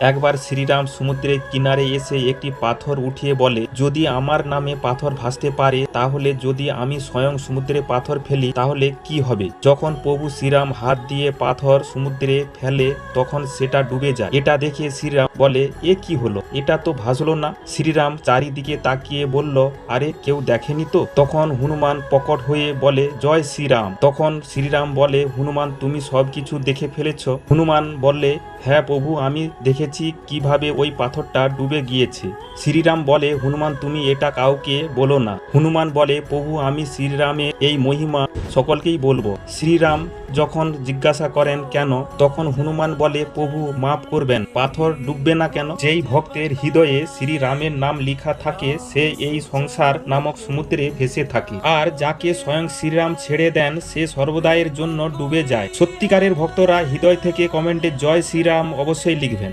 একবার শ্রীরাম সমুদ্রের কিনারে এসে একটি পাথর উঠিয়ে বলে, যদি আমার নামে পাথর ভাসতে পারে তাহলে যদি আমি স্বয়ং সমুদ্রে পাথর ফেলি তাহলে কি হবে? যখন প্রভু শ্রীরাম হাত দিয়ে পাথর সমুদ্রে ফেলে তখন সেটা ডুবে যায়। এটা দেখে শ্রীরাম বলে, এ কি হলো? এটা তো ভাসলো না। শ্রীরাম চারিদিকে তাকিয়ে বলল, আরে কেউ দেখেনি তো? তখন হনুমান প্রকট হয়ে বলে, জয় শ্রীরাম। তখন শ্রীরাম বলে, হনুমান তুমি সবকিছু দেখে ফেলেছ? হনুমান বললে, হ্যাঁ প্রভু, আমি দেখেছি কিভাবে ওই পাথরটা ডুবে গিয়েছে। শ্রীরাম বলে, হনুমান তুমি এটা কাউকে বলো না। হনুমান বলে, প্রভু আমি শ্রীরামের এই মহিমা সকলকেই বলবো। শ্রীরাম যখন জিজ্ঞাসা করেন কেন, তখন হনুমান বলে, প্রভু মাফ করবেন, পাথর ডুববে না কেন? যেই ভক্তের হৃদয়ে শ্রীরামের নাম লিখা থাকে সে এই সংসার নামক সমুদ্রে ভেসে থাকে, আর যাকে স্বয়ং শ্রীরাম ছেড়ে দেন সে সর্বদায়ের জন্য ডুবে যায়। সত্যিকারের ভক্তরা হৃদয় থেকে কমেন্টে জয় শ্রীরাম অবশ্যই লিখবেন।